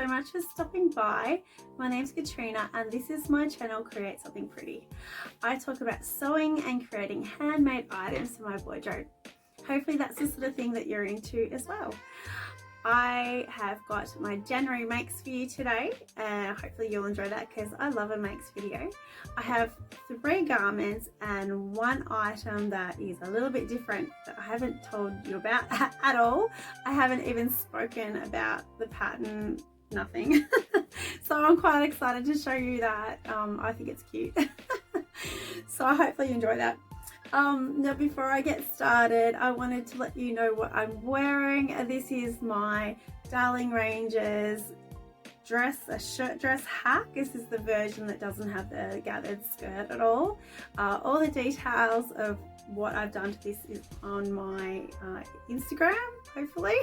so much for stopping by. My name's Katrina and this is my channel Create Something Pretty. I talk about sewing and creating handmade items for my wardrobe. Hopefully that's the sort of thing that you're into as well. I have got my January makes for you today and hopefully you'll enjoy that because I love a makes video. I have 3 garments and 1 item that is a little bit different that I haven't told you about at all. I haven't even spoken about the pattern, nothing. So I'm quite excited to show you that. I think it's cute. So hopefully you enjoy that. Now before I get started, I wanted to let you know what I'm wearing. This is my Darling Ranges dress, a shirt dress hack. This is the version that doesn't have the gathered skirt at all. All the details of what I've done to this is on my Instagram, hopefully.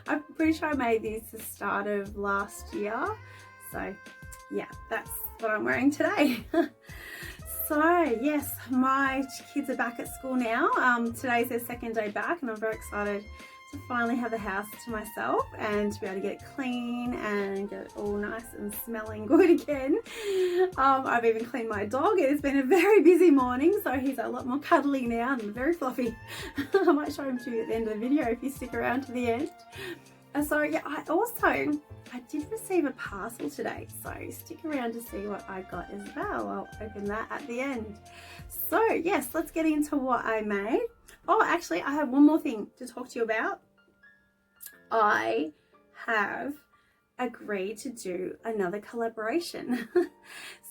I'm pretty sure I made this the start of last year. So yeah, that's what I'm wearing today. So yes, my kids are back at school now. Today's their second day back and I'm very excited to finally have the house to myself and to be able to get it clean and get it all nice and smelling good again. I've even cleaned my dog. It has been a very busy morning, so he's a lot more cuddly now and very fluffy. I might show him to you at the end of the video if you stick around to the end. So yeah, I did receive a parcel today, so stick around to see what I got as well. I'll open that at the end. So yes, let's get into what I made. Oh, actually I have one more thing to talk to you about. I have agreed to do another collaboration.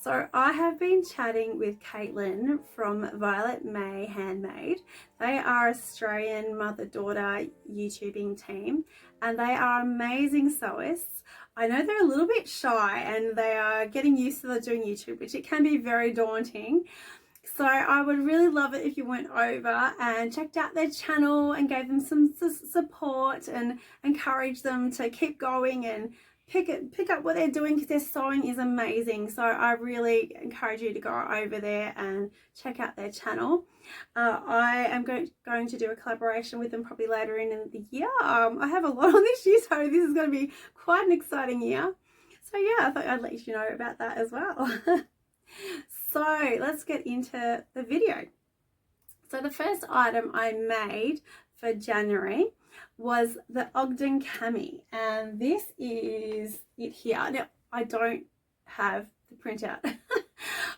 So I have been chatting with Caitlin from Violet May Handmade. They are Australian mother-daughter YouTubing team and they are amazing sewists. I know they're a little bit shy and they are getting used to doing YouTube, which it can be very daunting. So I would really love it if you went over and checked out their channel and gave them some support and encouraged them to keep going and pick up what they're doing because their sewing is amazing. So I really encourage you to go over there and check out their channel. I am going to do a collaboration with them probably later in the year. I have a lot on this year, so this is going to be quite an exciting year. So yeah, I thought I'd let you know about that as well. So let's get into the video. So the first item I made for January was the Ogden cami, and this is it here. Now I don't have the printout.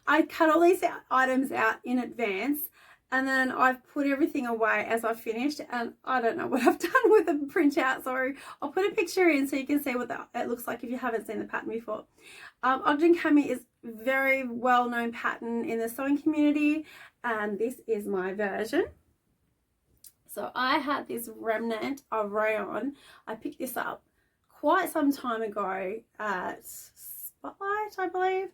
I cut all these items out in advance and then I've put everything away as I finished, and I don't know what I've done with the printout, so I'll put a picture in so you can see what it looks like if you haven't seen the pattern before. Ogden cami is a very well known pattern in the sewing community and this is my version. So I had this remnant of rayon. I picked this up quite some time ago at Spotlight, I believe.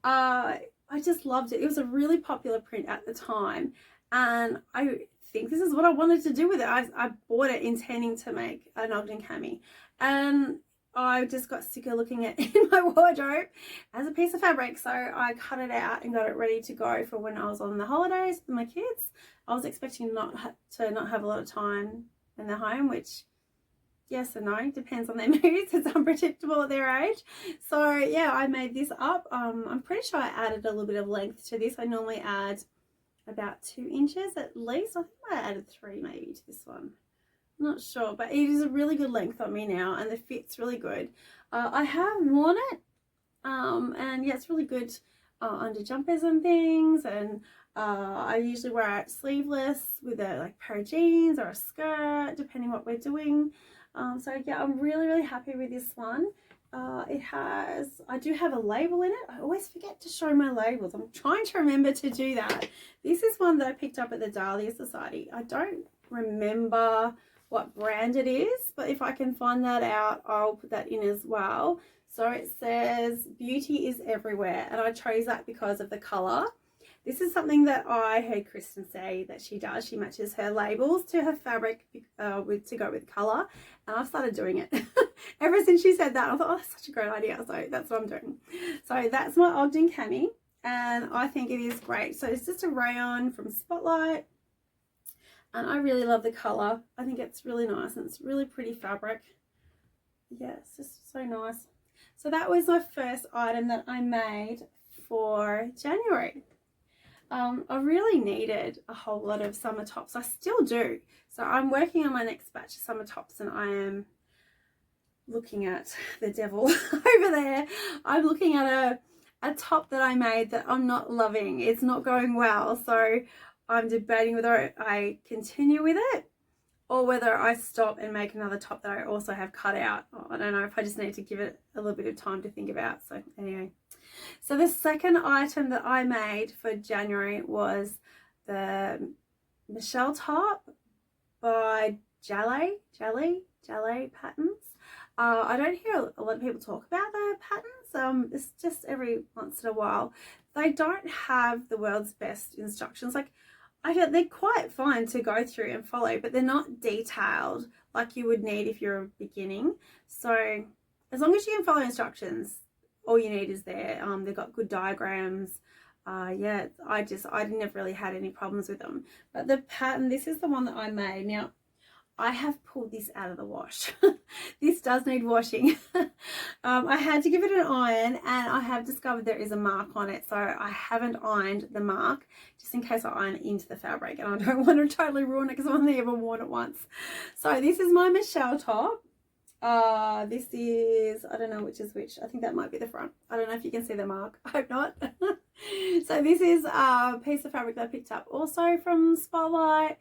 I just loved it. It was a really popular print at the time and I think this is what I wanted to do with it. I bought it intending to make an Ogden cami and I just got sick of looking at it in my wardrobe as a piece of fabric, so I cut it out and got it ready to go for when I was on the holidays with my kids. I was expecting not have a lot of time in the home, which yes and no, depends on their moods. It's unpredictable at their age. So yeah, I made this up. I'm pretty sure I added a little bit of length to this. I normally add about 2 inches at least. I think I added 3 maybe to this one. Not sure, but it is a really good length on me now and the fit's really good. I have worn it and yeah, it's really good under jumpers and things, and I usually wear it sleeveless with a like pair of jeans or a skirt depending what we're doing. So yeah, I'm really happy with this one. I do have a label in it. I always forget to show my labels. I'm trying to remember to do that. This is one that I picked up at the Dahlia Sewciety. I don't remember what brand it is, but if I can find that out, I'll put that in as well. So it says beauty is everywhere, and I chose that because of the color. This is something that I heard Kristen say that she does. She matches her labels to her fabric to go with color, and I've started doing it. Ever since she said that, I thought, oh, that's such a great idea. So that's what I'm doing. So that's my Ogden cami, and I think it is great. So it's just a rayon from Spotlight. And I really love the colour. I think it's really nice and it's really pretty fabric. Yeah, it's just so nice. So that was my first item that I made for January. I really needed a whole lot of summer tops. I still do. So I'm working on my next batch of summer tops, and I am looking at the devil over there. I'm looking at a top that I made that I'm not loving. It's not going well. So I'm debating whether I continue with it or whether I stop and make another top that I also have cut out. I don't know if I just need to give it a little bit of time to think about. So anyway, so the second item that I made for January was the Michelle top by Jalie patterns. I don't hear a lot of people talk about the patterns. It's just every once in a while. They don't have the world's best instructions. Like, I feel they're quite fine to go through and follow, but they're not detailed like you would need if you're beginning. So as long as you can follow instructions, all you need is there. They've got good diagrams. Yeah, I never really had any problems with them. But the pattern, this is the one that I made. Now, I have pulled this out of the wash. This does need washing. I had to give it an iron, and I have discovered there is a mark on it. So I haven't ironed the mark just in case I iron it into the fabric, and I don't want to totally ruin it because I've only ever worn it once. So this is my Michelle top. This is, I don't know which is which. I think that might be the front. I don't know if you can see the mark. I hope not. So this is a piece of fabric that I picked up also from Spotlight.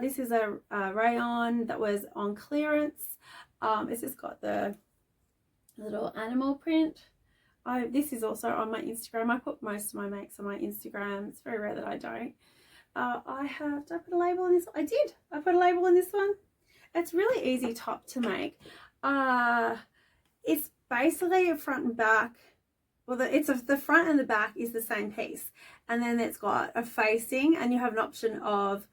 This is a rayon that was on clearance. It's just got the little animal print. This is also on my Instagram. I put most of my makes on my Instagram. It's very rare that I don't. Did I put a label on this? I did. I put a label on this one. It's really easy top to make. It's basically a front and back. Well, the front and the back is the same piece, and then it's got a facing, and you have an option of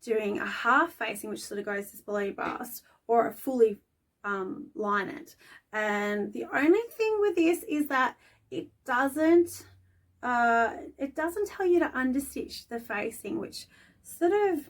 doing a half facing, which sort of goes just below your bust, or a fully line it. And the only thing with this is that it doesn't tell you to understitch the facing, which sort of,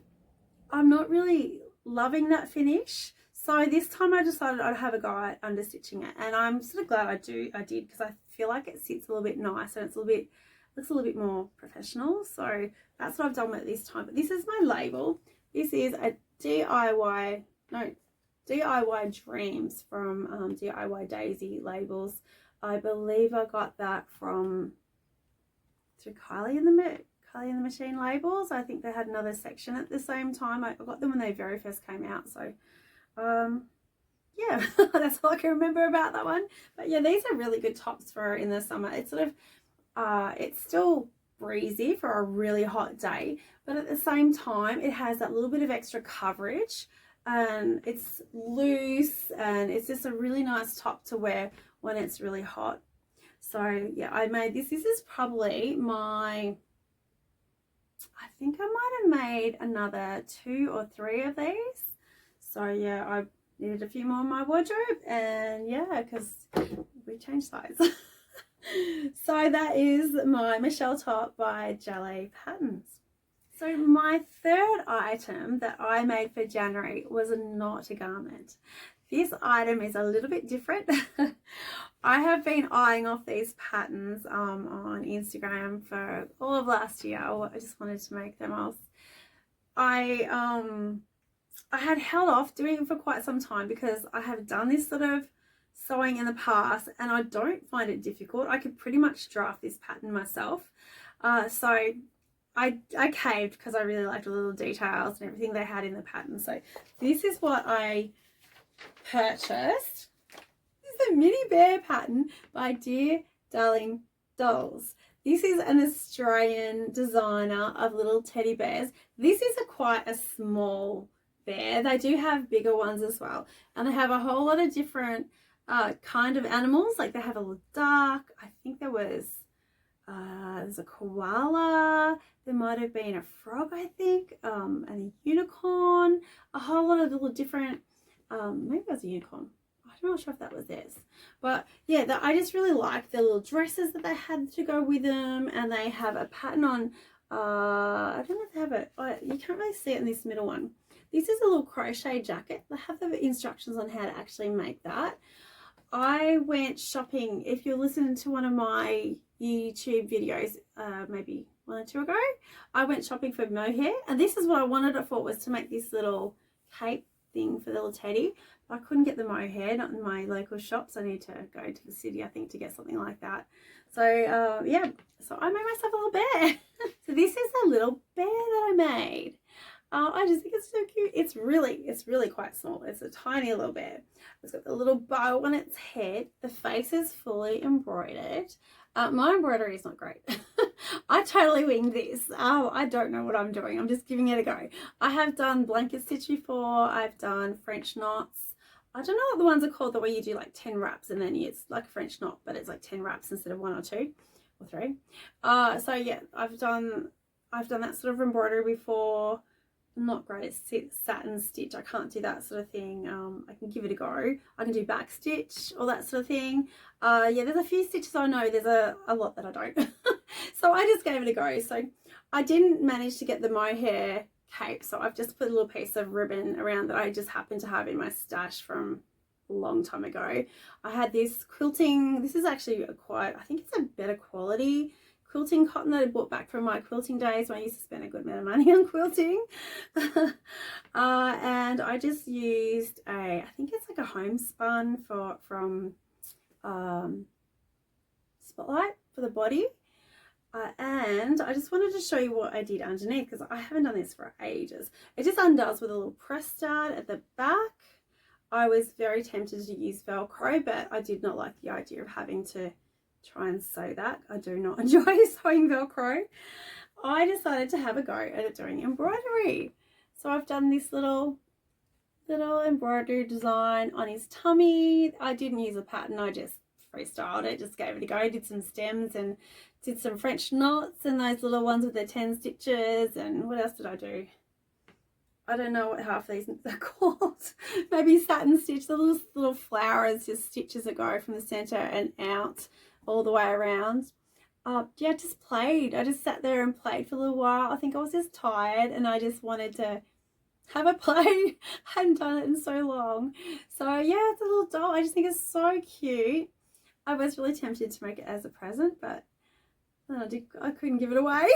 I'm not really loving that finish. So this time I decided I'd have a go at understitching it, and I'm sort of glad I did, because I feel like it sits a little bit nicer, and looks a little bit more professional. So that's what I've done with it this time. But this is my label. This is a DIY Dreams from DIY Daisy labels. I believe I got that through Kylie and the Machine labels. I think they had another section at the same time. I got them when they very first came out. So yeah, that's all I can remember about that one. But yeah, these are really good tops for in the summer. It's sort of it's still breezy for a really hot day, but at the same time it has that little bit of extra coverage, and it's loose, and it's just a really nice top to wear when it's really hot. So yeah, I made this. This is probably I think I might have made another 2 or 3 of these. So yeah, I needed a few more in my wardrobe, and yeah, because we changed size. So that is my Michelle top by Jalie Patterns. So my third item that I made for January was not a garment. This item is a little bit different. I have been eyeing off these patterns on Instagram for all of last year. I just wanted to make them. I had held off doing it for quite some time because I have done this sort of sewing in the past, and I don't find it difficult. I could pretty much draft this pattern myself. So I caved because I really liked the little details and everything they had in the pattern. So this is what I purchased. This is a mini bear pattern by Dear Darling Dolls. This is an Australian designer of little teddy bears. This is quite a small bear. They do have bigger ones as well, and they have a whole lot of different kind of animals. Like they have a little duck. I think there's a koala. There might have been a frog, I think, and a unicorn. A whole lot of little different. Maybe it was a unicorn. I'm not sure if that was theirs, but yeah, I just really like the little dresses that they had to go with them, and they have a pattern on. I don't know if they have it. You can't really see it in this middle one. This is a little crochet jacket. They have the instructions on how to actually make that. I went shopping. If you're listening to one of my YouTube videos, maybe 1 or 2 ago, I went shopping for mohair, and this is what I wanted it for, was to make this little cape thing for the little teddy. But I couldn't get the mohair, not in my local shops. I need to go to the city, I think, to get something like that. So yeah, so I made myself a little bear. So this is a little bear that I made. I just think it's so cute. It's really quite small. It's a tiny little bear. It's got the little bow on its head. The face is fully embroidered. My embroidery is not great. I totally winged this. I don't know what I'm doing. I'm just giving it a go. I have done blanket stitch before. I've done French knots. I don't know what the ones are called, the way you do like 10 wraps and then it's like a French knot, but it's like 10 wraps instead of 1 or 2 or 3. So yeah, I've done that sort of embroidery before. Not great at satin stitch. I can't do that sort of thing. I can give it a go. I can do back stitch, all that sort of thing. Yeah, there's a few stitches I know. There's a lot that I don't. So I just gave it a go. So I didn't manage to get the mohair cape, so I've just put a little piece of ribbon around that I just happened to have in my stash from a long time ago. I had this quilting. This is actually I think it's a better quality quilting cotton that I bought back from my quilting days when I used to spend a good amount of money on quilting. And I just used I think it's like a homespun from Spotlight for the body. And I just wanted to show you what I did underneath, because I haven't done this for ages. It just undoes with a little press start at the back. I was very tempted to use Velcro, but I did not like the idea of having to try and sew that. I do not enjoy sewing Velcro. I decided to have a go at doing embroidery. So I've done this little embroidery design on his tummy. I didn't use a pattern, I just freestyled it, just gave it a go. Did some stems and did some French knots and those little ones with the 10 stitches. And what else did I do? I don't know what half these are called. Maybe satin stitch, the little flowers, just stitches that go from the center and out all the way around. Yeah, just played. I just sat there and played for a little while. I think I was just tired and I just wanted to have a play. Hadn't done it in so long. So yeah, it's a little doll. I just think it's so cute. I was really tempted to make it as a present, but I couldn't give it away.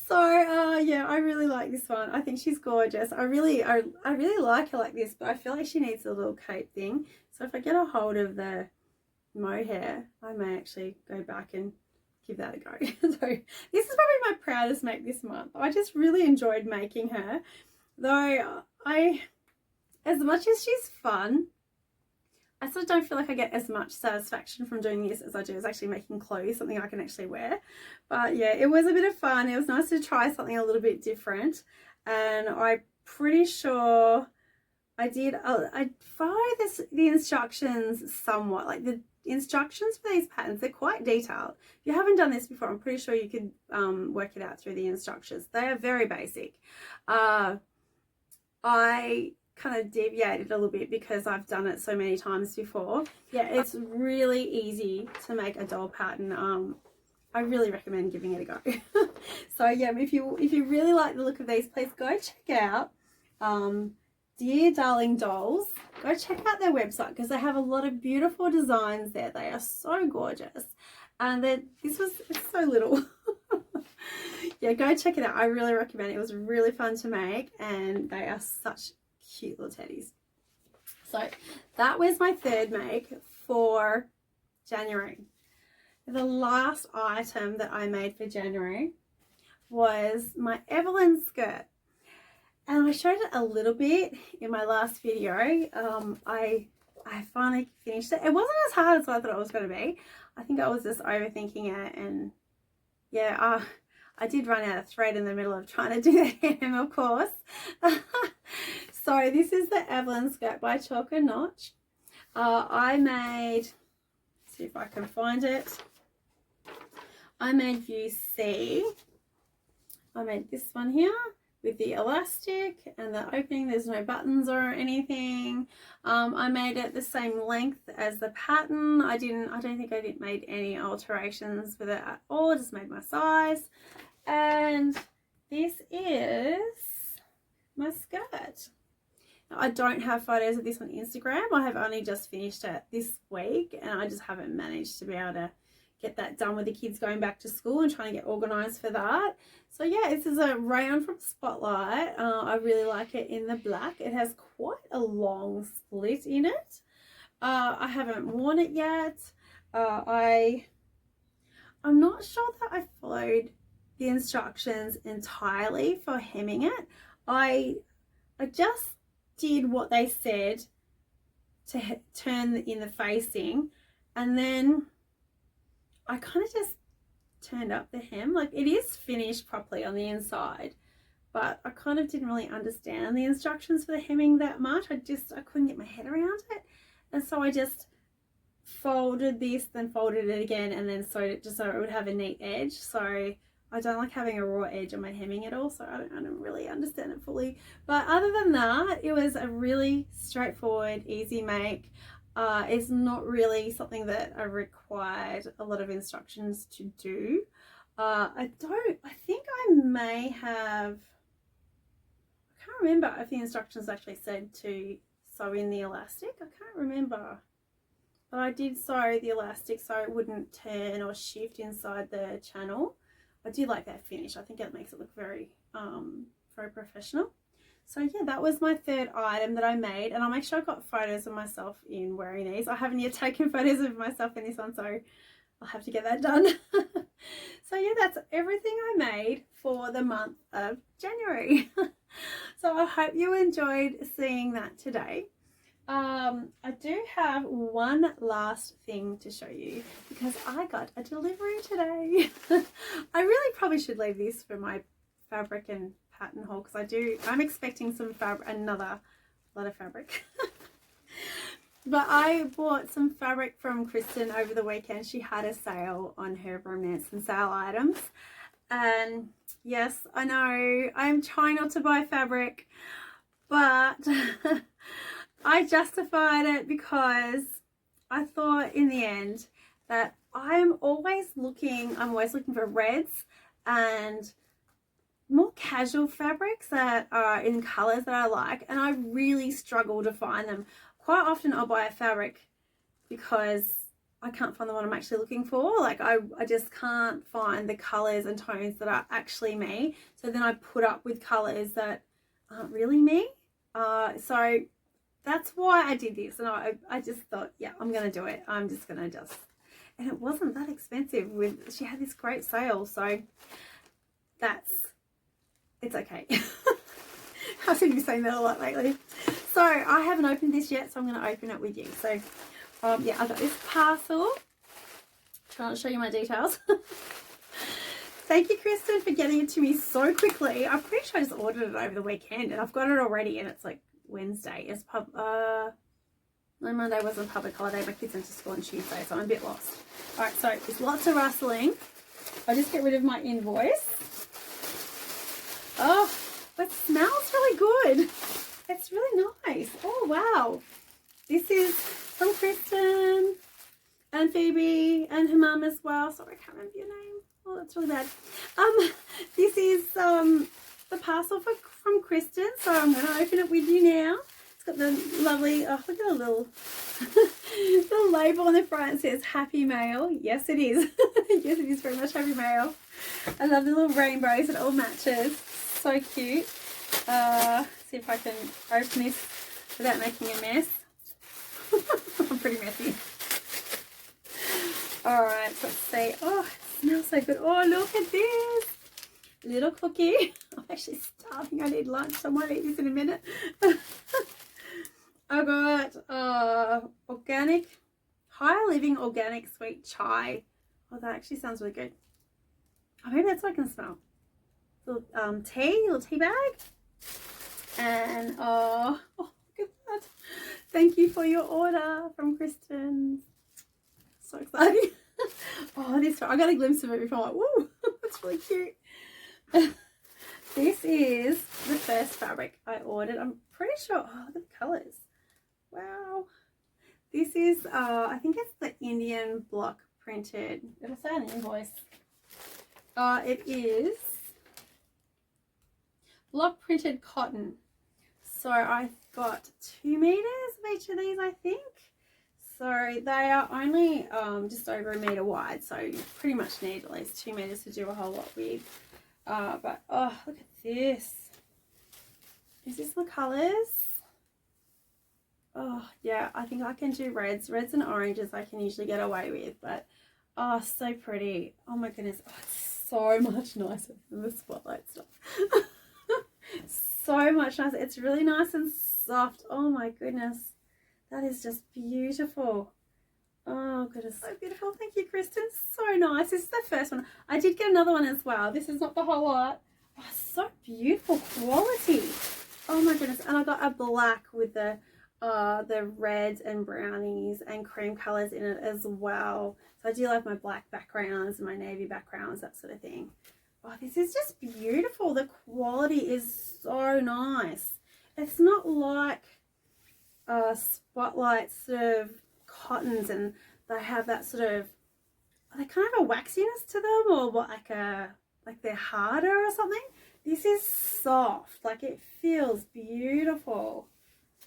So yeah, I really like this one. I think she's gorgeous. I really like her like this, but I feel like she needs a little cape thing. So if I get a hold of the mohair, I may actually go back and give that a go. So this is probably my proudest make this month. I just really enjoyed making her, though as much as she's fun, I sort of don't feel like I get as much satisfaction from doing this as I do as actually making clothes, something I can actually wear. But yeah, it was a bit of fun. It was nice to try something a little bit different, and I'm pretty sure I followed the instructions somewhat. Like the instructions for these patterns, they're quite detailed. If you haven't done this before, I'm pretty sure you could work it out through the instructions. They are very basic. I kind of deviated a little bit because I've done it so many times before. Yeah, it's really easy to make a doll pattern. I really recommend giving it a go. So yeah, if you really like the look of these, please go check out Dear Darling Dolls. Go check out their website because they have a lot of beautiful designs there. They are so gorgeous, and it's so little. Yeah, go check it out. I really recommend it. It was really fun to make, and they are such cute little teddies. So that was my third make for January. The last item that I made for January was my Evelyn skirt, and I showed it a little bit in my last video. I finally finished it. It wasn't as hard as I thought it was going to be. I think I was just overthinking it, and yeah, I did run out of thread in the middle of trying to do the hem, of course. So this is the Evelyn skirt by Chalk and Notch. I made, see if I can find it. I made view C. I made this one here with the elastic and the opening. There's no buttons or anything. I made it the same length as the pattern. I don't think I made any alterations with it at all. I just made my size. And this is my skirt. Now, I don't have photos of this on Instagram. I have only just finished it this week and I just haven't managed to be able to get that done with the kids going back to school and trying to get organised for that. So yeah, this is a rayon from Spotlight. I really like it in the black. It has quite a long slit in it. I haven't worn it yet. I'm not sure that I followed the instructions entirely for hemming it. I just did what they said to turn in the facing, and then I kind of just turned up the hem. Like, it is finished properly on the inside, but I kind of didn't really understand the instructions for the hemming that much. I couldn't get my head around it, and so I just folded this, then folded it again, and then sewed it just so it would have a neat edge. So I don't like having a raw edge on my hemming at all, so I don't really understand it fully. But other than that, it was a really straightforward, easy make. It's not really something that I required a lot of instructions to I think I may have, I can't remember if the instructions actually said to sew in the elastic. I can't remember. But I did sew the elastic so it wouldn't turn or shift inside the channel. I do like that finish. I think it makes it look very, very professional. So yeah, that was my third item that I made, and I'll make sure I've got photos of myself in wearing these. I haven't yet taken photos of myself in this one, so I'll have to get that done. So yeah, that's everything I made for the month of January. So I hope you enjoyed seeing that today. I do have one last thing to show you because I got a delivery today. I really probably should leave this for my fabric and pattern haul because I'm expecting some fabric, another lot of fabric. But I bought some fabric from Kristen over the weekend. She had a sale on her from Nielsen sale items, and yes, I know I'm trying not to buy fabric, but I justified it because I thought in the end that I'm always looking for reds and more casual fabrics that are in colors that I like, and I really struggle to find them. Quite often I'll buy a fabric because I can't find the one I'm actually looking for. Like I just can't find the colors and tones that are actually me. So then I put up with colors that aren't really me. So that's why I did this, and I just thought, yeah, I'm gonna do it. I'm just gonna and it wasn't that expensive. She had this great sale, so it's okay. I've been saying that a lot lately. So I haven't opened this yet, so I'm gonna open it with you. So yeah, I got this parcel. Trying to show you my details. Thank you, Kristen, for getting it to me so quickly. I'm pretty sure I just ordered it over the weekend, and I've got it already, and it's like Wednesday. It's no, Monday wasn't a public holiday. My kids went to school on Tuesday, so I'm a bit lost. All right, so there's lots of rustling. I'll just get rid of my invoice. Oh, it smells really good. It's really nice. Oh, wow. This is from Kristen and Phoebe and her mum as well. Sorry, I can't remember your name. Oh, that's really bad. This is the parcel from Kristen, so I'm going to open it with you now. It's got the lovely, oh, look at the little label on the front. It says Happy Mail. Yes, it is. Yes, it is very much Happy Mail. I love the little rainbows. It all matches. So cute. See if I can open this without making a mess. I'm pretty messy. All right, so let's see. Oh, it smells so good. Oh, look at this. Little cookie. I'm actually starving. I need lunch, so I might eat this in a minute. I got organic, high living organic sweet chai. Oh, that actually sounds really good. Oh, maybe that's what I can smell. Little little tea bag. And oh, look at that. Thank you for your order from Kristen. So exciting. Oh, this, I got a glimpse of it before. I'm like, woo, that's really cute. This is the first fabric I ordered. I'm pretty sure, oh, look at the colours. Wow. This is, I think it's the Indian block printed. It'll say on the invoice. It is block printed cotton. So I got 2 meters of each of these, I think. So they are only just over 1 meter wide, so you pretty much need at least 2 meters to do a whole lot with. But oh, look at this. Is this my colors? Oh yeah, I think I can do reds and oranges I can usually get away with, but oh, so pretty. Oh my goodness, oh, it's so much nicer than the spotlight stuff. So much nicer. It's really nice and soft. Oh my goodness, that is just beautiful. Oh goodness, so beautiful. Thank you, Kristen. So nice. This is the first one. I did get another one as well. This is not the whole lot. Oh, so beautiful quality. Oh my goodness. And I got a black with the reds and brownies and cream colors in it as well. So I do like my black backgrounds and my navy backgrounds, that sort of thing. Oh, this is just beautiful. The quality is so nice. It's not like Spotlight sort of cottons, and they have that sort of, they kind of have a waxiness to them, or what, like they're harder or something. This is soft, like it feels beautiful.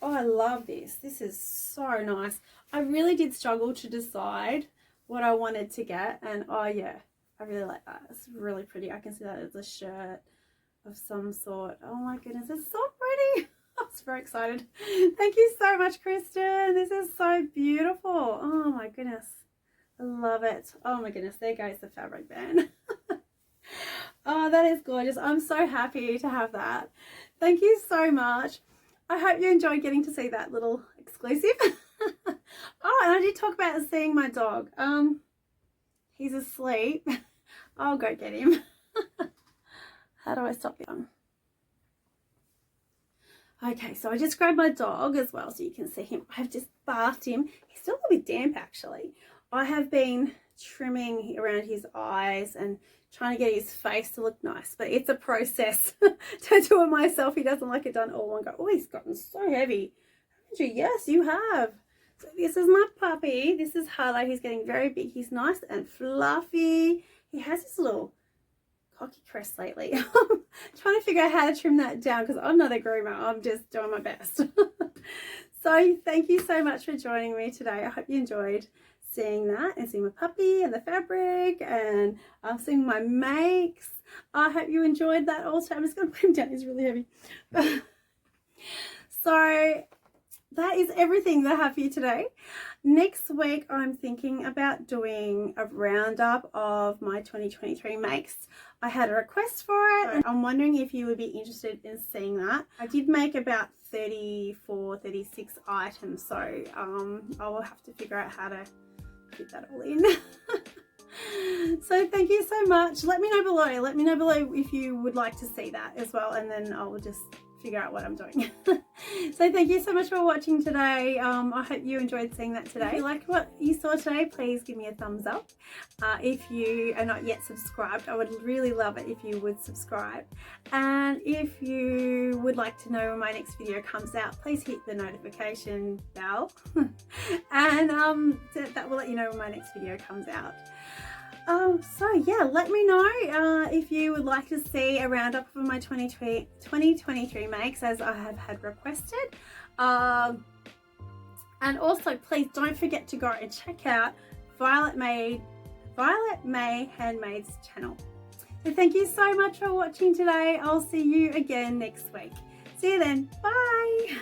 Oh, I love this. This is so nice. I really did struggle to decide what I wanted to get, and oh yeah, I really like that. It's really pretty. I can see that as a shirt of some sort. Oh my goodness, it's so pretty. I'm very excited. Thank you so much, Kristen. This is so beautiful. Oh my goodness, I love it. Oh my goodness, there goes the fabric band. Oh, that is gorgeous. I'm so happy to have that. Thank you so much. I hope you enjoyed getting to see that little exclusive. Oh, and I did talk about seeing my dog. He's asleep. I'll go get him. How do I stop him? Okay, so I just grabbed my dog as well so you can see him. I've just bathed him. He's still a bit damp actually. I have been trimming around his eyes and trying to get his face to look nice, but it's a process to do it myself. He doesn't like it done all one go. Oh, he's gotten so heavy. Haven't you? Yes, you have. So this is my puppy. This is Harlow. He's getting very big. He's nice and fluffy. He has this little cocky crest lately. I'm trying to figure out how to trim that down because I'm not a groomer. I'm just doing my best. So thank you so much for joining me today. I hope you enjoyed seeing that and seeing my puppy and the fabric and seeing my makes. I hope you enjoyed that also. I'm just going to put him down. He's really heavy. So that is everything that I have for you today. Next week, I'm thinking about doing a roundup of my 2023 makes. I had a request for it, and I'm wondering if you would be interested in seeing that. I did make about 34, 36 items, so I will have to figure out how to fit that all in. So thank you so much. Let me know below. Let me know below if you would like to see that as well, and then I'll just figure out what I'm doing. So thank you so much for watching today. I hope you enjoyed seeing that today. If you liked what you saw today, please give me a thumbs up. If you are not yet subscribed, I would really love it if you would subscribe. And if you would like to know when my next video comes out, please hit the notification bell and that will let you know when my next video comes out. So yeah, let me know if you would like to see a roundup of my 2023 makes as I have had requested. And also please don't forget to go and check out Violet May Handmaid's channel. So thank you so much for watching today. I'll see you again next week. See you then. Bye.